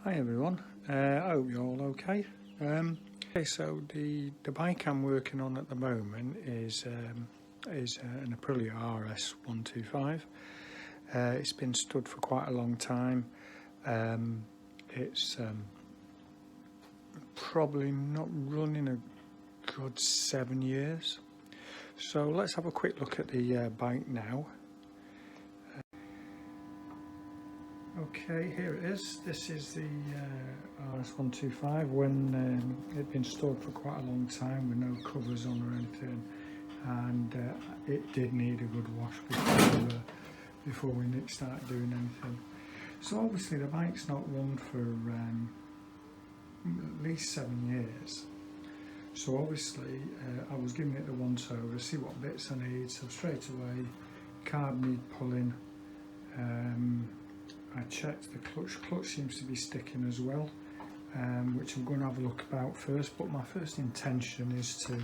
Hi everyone, I hope you're all okay. Okay, so the bike I'm working on at the moment is an Aprilla RS125. It's been stood for quite a long time. It's probably not running a good 7 years. So let's have a quick look at the bike now. Okay, here it is. This is the RS125 when it'd been stored for quite a long time with no covers on or anything, and it did need a good wash before we started doing anything. So obviously the bike's not run for at least 7 years. So obviously I was giving it the once over, see what bits I need. So straight away, carb need pulling. I checked the clutch seems to be sticking as well, which I'm going to have a look about first, but my first intention is to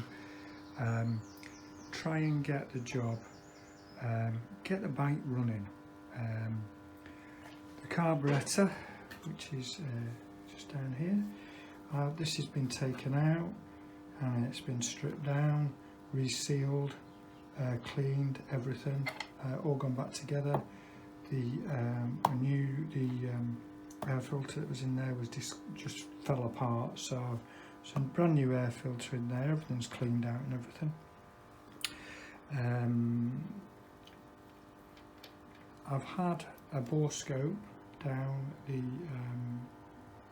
try and get the job, get the bike running. The carburettor, which is just down here, this has been taken out and it's been stripped down, resealed, cleaned, everything, all gone back together. The air filter that was in there was just fell apart, so some brand new air filter in there, everything's cleaned out and everything. I've had a bore scope down the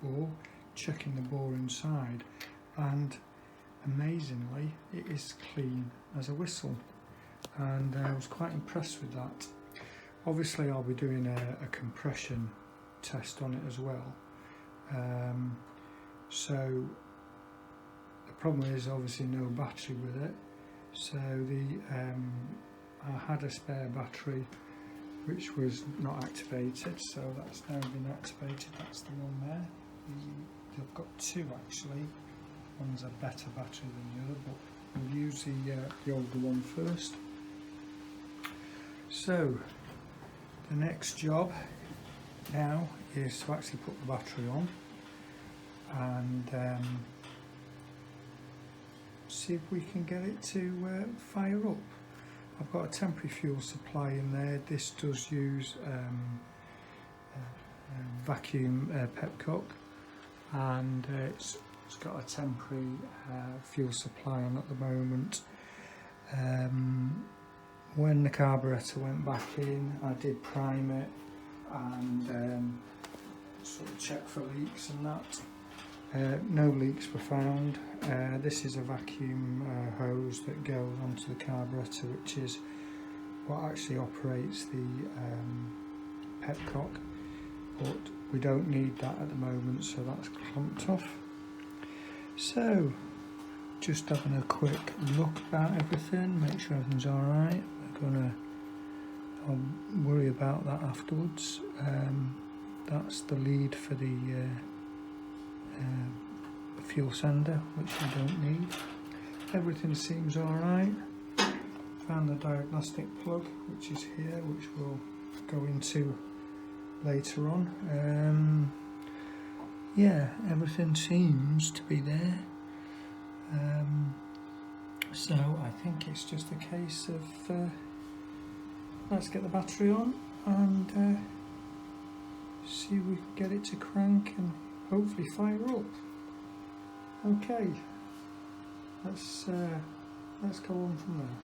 bore, checking the bore inside, and amazingly it is clean as a whistle, and I was quite impressed with that. Obviously I'll be doing a compression test on it as well. So the problem is obviously no battery with it. So I had a spare battery which was not activated, so that's now been activated. That's the one there. I've got two actually. One's a better battery than the other, but we'll use the older one first. So the next job now is to actually put the battery on and see if we can get it to fire up. I've got a temporary fuel supply in there. This does use vacuum pepcock, and it's got a temporary fuel supply on at the moment. When the carburettor went back in, I did prime it and sort of check for leaks and that. No leaks were found. This is a vacuum hose that goes onto the carburettor, which is what actually operates the pepcock, but we don't need that at the moment, so that's clumped off. So just having a quick look about everything, make sure everything's alright. I'll worry about that afterwards. That's the lead for the fuel sender, which we don't need. Everything seems alright. Found the diagnostic plug, which is here, which we'll go into later on. Yeah, everything seems to be there. So I think it's just a case of let's get the battery on and see if we can get it to crank and hopefully fire up. Okay, let's go on from there.